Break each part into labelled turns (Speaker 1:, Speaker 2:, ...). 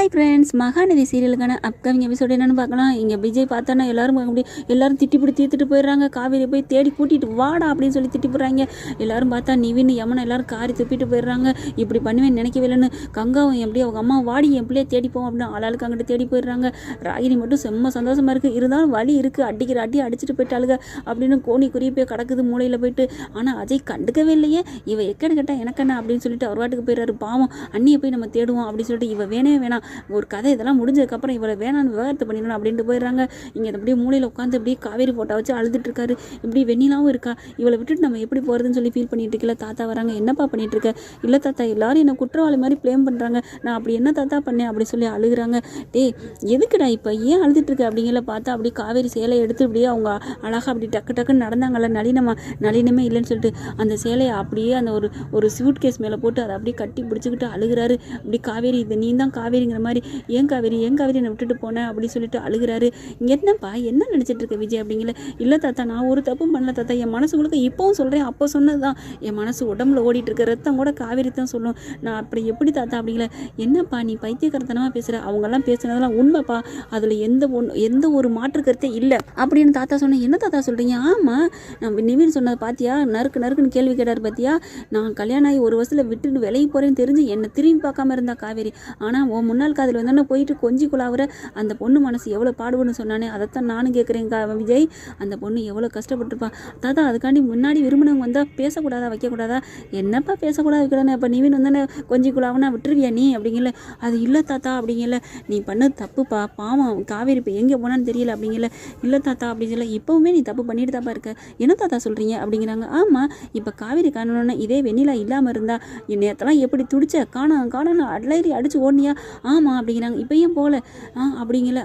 Speaker 1: Hi friends, Mahanadhi சீரியலுக்கான upcoming episode என்னென்னு பார்க்கலாம். இங்கே விஜய் பார்த்தோன்னா எல்லாரும் திட்டிப்பிடி தீர்த்துட்டு போயிடுறாங்க. காவேரி போய் தேடி கூட்டிகிட்டு வாடா அப்படின்னு சொல்லி திட்டி போடுறாங்க. எல்லாரும் பார்த்தா நிவின் யமனை எல்லாரும் காரி துப்பிட்டு போயிடுறாங்க. இப்படி பண்ணுவேன் நினைக்கவே இல்லைன்னு கங்காவும் எப்படி அவங்க அம்மா வாடி என் பிள்ளையே தேடிப்போம் அப்படின்னு ஆளாளுக்கு அங்கிட்டு தேடி போயிடுறாங்க. ராகினி மட்டும் செம்ம சந்தோஷமாக இருக்குது. இருந்தாலும் வலி இருக்குது, அடிக்கிற அடி அடிச்சுட்டு போயிட்டாளுங்க அப்படின்னு கோணி குறி போய் கிடக்குது மூளையில் போயிட்டு. ஆனால் அஜய் கண்டுக்கவே இல்லையே. இவ எக்கடு கேட்டால் எனக்கண்ணா அப்படின்னு சொல்லிட்டு அவர் வாட்டுக்கு போயிடுறாரு. பாவம் அண்ணியை போய் நம்ம தேடுவோம் அப்படின்னு சொல்லிட்டு இவ வேணவே வேணாம், ஒரு கதை இதெல்லாம் முடிஞ்சதுக்கப்புறம் இவளை வேணான்னு விவகாரத்தை பண்ணிடணும் அப்படின்ட்டு போயிடுறாங்க. இங்கே அப்படியே மூலையில் உட்காந்து அப்படியே காவேரி போட்டோ வச்சு அழுதுட்டு இருக்காரு. இப்படி வெண்ணிலாவும் இருக்கா. இவளை விட்டுட்டு நம்ம எப்படி போகிறதுன்னு சொல்லி ஃபீல் பண்ணிட்டு இருக்கல. தாத்தா வராங்க. என்னப்பா பண்ணிட்டு இருக்க? இல்லை தாத்தா, எல்லாரும் என்னை குற்றவாளி மாதிரி ப்ளேம் பண்ணுறாங்க, நான் அப்படி என்ன தாத்தா பண்ணேன் அப்படி சொல்லி அழுகுறாங்க. டேய் எதுக்குடா இப்போ ஏன் அழுதுட்டு இருக்க அப்படிங்கிற பார்த்தா அப்படி காவேரி சேலையை எடுத்து அப்படியே அவங்க அழகாக அப்படி டக்கு டக்குன்னு நடந்தாங்கல்ல. நளினமே இல்லைன்னு சொல்லிட்டு அந்த சேலையை அப்படியே அந்த ஒரு சூட் கேஸ் மேலே போட்டு அதை அப்படியே கட்டி பிடிச்சிக்கிட்டு அழுகிறாரு. அப்படி காவேரி இது நீ தான் காவேரிங்கிற மாதிரி, ஏன் காவேரி என்னை விட்டுட்டு போனேன் அப்படின்னு சொல்லிட்டு அழுகிறாரு. என்னப்பா என்ன நினச்சிட்டு இருக்க விஜய் அப்படிங்கல. இல்லை தாத்தா, நான் ஒரு தப்பும் பண்ணல தாத்தா, என் மனசு உங்களுக்கு இப்போவும் சொல்கிறேன், அப்போ சொன்னது தான் என் மனசு உடம்புல ஓடிட்டு இருக்க, ரத்தம் கூட காவேரி தான் சொல்லும், நான் அப்படி எப்படி தாத்தா அப்படிங்கல. என்னப்பா நீ பைத்தியக்காரத்தனமாக பேசுகிற, அவங்கெல்லாம் பேசுனதெல்லாம் உண்மைப்பா, அதில் எந்த ஒரு மாற்று கருத்தே இல்லை அப்படின்னு தாத்தா சொன்னேன். என்ன தாத்தா சொல்கிறீங்க? ஆமாம், நம்ம நிவின் சொன்னதை பார்த்தியா, நறுக்குன்னு கேள்வி கேட்டார் பார்த்தியா, நான் கல்யாணம் ஆகி ஒரு வருஷத்தில் விட்டுட்டு விலகி போகிறேன்னு தெரிஞ்சு என்னை திரும்பி பார்க்காம இருந்தா காவேரி, ஆனால் உன் முன்னாள் காதல் வந்தோன்னே போயிட்டு கொஞ்சி குழாவுற அந்த பொண்ணு மனசு எவ்வளோ பாடுபடுன்னு சொன்னானே, அதைத்தான் நானும் கேட்குறேன் விஜய். அந்த பொண்ணு எவ்வளோ கஷ்டப்பட்டுருப்பா தாத்தா, அதுக்காண்டி முன்னாடி விரும்பினவங்க வந்தால் பேசக்கூடாதா வைக்கக்கூடாதா? என்னப்பா பேசக்கூடாது வைக்கலான்னு, இப்போ நிவின் வந்தோன்னே கொஞ்சி குழாவுன்னா விட்டுருவியா நீ அப்படிங்கல. அது இல்லை தாத்தா அப்படிங்கல, நீ பண்ணது தப்புப்பா, பாவம் காவேரி இப்போ எங்கே போனான்னு தெரியல அப்படிங்கல. இல்லை தாத்தா அப்படிங்கல, இப்போவுமே நீ தப்பு பண்ணிட்டு தாப்பா இருக்க, என்ன தாத்தா சொல்கிறீங்க அப்படிங்கிறாங்க. ஆமாம், இப்போ காவேரி காணணுன்னா இதே வெண்ணிலா இல்லாமல் இருந்தால் நேரத்தெல்லாம் எப்படி துடிச்ச காணணும் அட்லைரி அடித்து ஓடனியா? ஆமாம் அப்படிங்கிறாங்க. இப்போ ஏன் போகல அப்படிங்கல.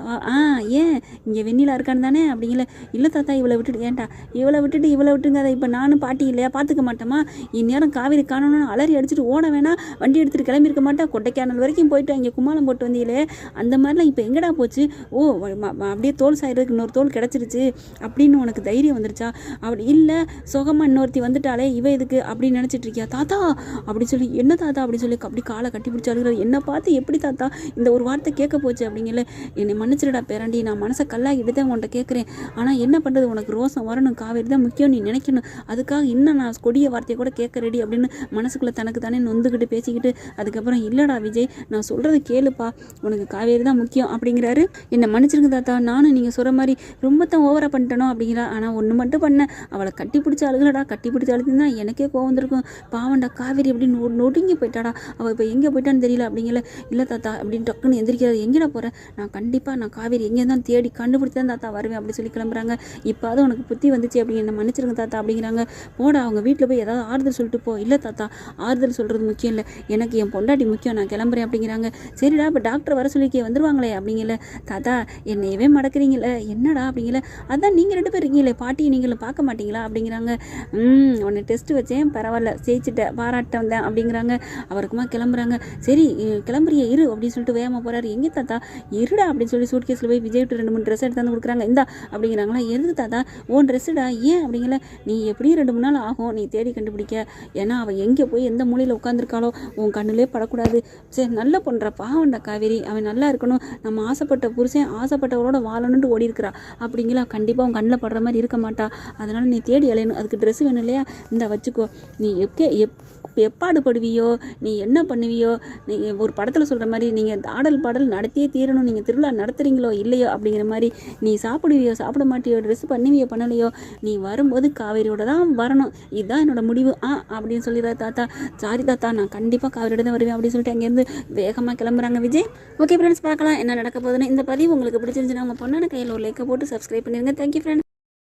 Speaker 1: ஏன் இங்கே வெண்ணிலா இருக்கான்னு தானே அப்படிங்கல. இல்லை தாத்தா, இவளை விட்டுட்டுங்க, அதை இப்போ நானும் பாட்டி இல்லையா பார்த்துக்க மாட்டோமா, இந்நேரம் காவேரி காணணும்னு அலறி அடிச்சுட்டு ஓட வேணா, வண்டி எடுத்துகிட்டு கிளம்பியிருக்க மாட்டா, கொட்டைக்கானல் வரைக்கும் போயிட்டு அங்கே கும்மாளம் போட்டு வந்தீங்களே, அந்த மாதிரிலாம் இப்போ எங்கடா போச்சு? ஓ அப்படியே தோல் சாயிறதுக்கு இன்னொரு தோல் கிடச்சிருச்சு அப்படின்னு உனக்கு தைரியம் வந்துருச்சா? அப்படி இல்லை சுகமாக இன்னொருத்தி வந்துட்டாலே இவ இதுக்கு அப்படின்னு நினச்சிட்டு இருக்கியா தாத்தா அப்படி சொல்லி. என்ன தாத்தா அப்படி சொல்லி அப்படி காலை கட்டி பிடிச்சி அழுகிறார். என்ன பார்த்து எப்படி தாத்தா இந்த ஒரு வார்த்தை கேட்க போச்சு அப்படிங்கல. என்னை மன்னிச்சிடா பேராண்டி, நான் மனசை கல்லாகிட்டு தான் உன்கிட்ட கேட்குறேன், ஆனால் என்ன பண்ணுறது, உனக்கு ரோசம் வரணும், காவேரி தான் முக்கியம் நீ நினைக்கணும், அதுக்காக இன்னும் நான் கொடிய வார்த்தையை கூட கேட்க ரெடி அப்படின்னு மனசுக்குள்ளே தனக்கு தானே நொந்துக்கிட்டு பேசிக்கிட்டு அதுக்கப்புறம் இல்லைடா விஜய், நான் சொல்கிறது கேளுப்பா, உனக்கு காவேரி தான் முக்கியம் அப்படிங்கிறாரு. என்னை மன்னிச்சிருங்க தாத்தா, நானும் நீங்கள் சொல்கிற மாதிரி ரொம்ப தான் ஓவராக பண்ணிட்டனோ அப்படிங்கிறா. ஆனால் ஒன்று மட்டும் பண்ணேன், அவளை கட்டி பிடிச்சி அழுகுறடா, கட்டி பிடிச்சி அழுதுன்னா எனக்கே கோவம் வந்திருக்கும், பாவண்டா காவேரி அப்படின்னு நொடுங்கி போயிட்டாடா, அவள் இப்போ எங்கே போயிட்டான்னு தெரியல அப்படிங்கல. இல்லை தாத்தா அப்படின்னு டக்குன்னு எந்திரிக்கிறாரு. எங்கேடா போகிறேன், நான் காவேரி எங்கே தான் தேடி கண்டுபிடிச்சி தான் தாத்தா வருவேன் அப்படி சொல்லி கிளம்புறாங்க. இப்போ அது உனக்கு புத்தி வந்துச்சு அப்படி என்ன மன்னிச்சிருங்க தாத்தா அப்படிங்கிறாங்க. போடா அவங்க வீட்டில் போய் ஏதாவது ஆறுதல் சொல்லிட்டு போ. இல்லை தாத்தா, ஆறுதல் சொல்கிறது முக்கியம் இல்லை, எனக்கு என் பொண்டாட்டி முக்கியம், நான் கிளம்புறேன் அப்படிங்கிறாங்க. சரிடா இப்போ டாக்டர் வர சொல்லிக்கே வந்துருவாங்களே அப்படிங்கல. தாத்தா என்னையவே மடக்கிறீங்களே என்னடா அப்படிங்கல. அதான் நீங்கள் 2 பேர் இருக்கீங்களே பாட்டி, நீங்களும் பார்க்க மாட்டீங்களா அப்படிங்கிறாங்க. உன்னை டெஸ்ட்டு வச்சேன், பரவாயில்ல ஜெயிச்சிட்டேன், பாராட்ட வந்தேன் அப்படிங்கிறாங்க. அவருக்குமா கிளம்புறாங்க. சரி கிளம்புறிய இரு அப்படின்னு சொல்லிட்டு வேகமாக போகிறாரு. எங்கே தாத்தா இருடா அப்படின்னு சொல்லி சூட் கேஸில் போய் விஜய் 2-3 ட்ரெஸ் எடுத்து வந்து கொடுக்குறாங்க. இந்தா அப்படிங்கிறாங்களா. எதுக்கு தாத்தா ஓன் ட்ரெஸ்ஸுடா, ஏன் அப்படிங்கல. நீ எப்படியும் 2-3 நாள் ஆகும் நீ தேடி கண்டுபிடிக்க, ஏன்னா அவள் எங்கே போய் எந்த மூலையில் உட்காந்துருக்காளோ உன் கண்ணிலே படக்கூடாது. சரி நல்ல பண்ணுற பாவண்டா காவேரி, அவன் நல்லா இருக்கணும், நம்ம ஆசைப்பட்ட புருஷன் ஆசைப்பட்டவரோட வாழணுன்ட்டு ஓடி இருக்கிறா அப்படிங்களா. கண்டிப்பாக உன் கண்ணில் படுற மாதிரி இருக்க மாட்டா, அதனால் நீ தேடி அலையணும், அதுக்கு ட்ரெஸ் வேணும் இல்லையா, இந்த வச்சுக்கோ, நீ எப்பாடுபடுவியோ, நீ என்ன பண்ணுவியோ, நீ ஒரு படத்தில் சொல்கிற மாதிரி நீங்கள் ஆடல் பாடல் நடத்தியே தீரணும், நீங்கள் திருவிழா நடத்துகிறீங்களோ இல்லையோ அப்படிங்கிற மாதிரி, நீ சாப்பிடுவியோ சாப்பிட மாட்டியோ, ட்ரெஸ் பண்ணுவியோ பண்ணலையோ, நீ வரும்போது காவேரியோட தான் வரணும், இதுதான் என்னோட முடிவு அப்படின்னு சொல்லிடுறாரு தாத்தா. சாரி தாத்தா, நான் கண்டிப்பாக காவேரியோட தான் வருவேன் அப்படின்னு சொல்லிட்டு அங்கேருந்து வேகமாக கிளம்புறாங்க விஜய். ஓகே ஃப்ரெண்ட்ஸ், பார்க்கலாம் என்ன நடக்க போகுதுன்னு. இந்த பதிவு உங்களுக்கு பிடிச்சிருந்துச்சுன்னா உங்கள் பொண்ணான கையில் ஒரு லைக்கை போட்டு சப்ஸ்கிரைப் பண்ணிடுங்க. Thank you friends.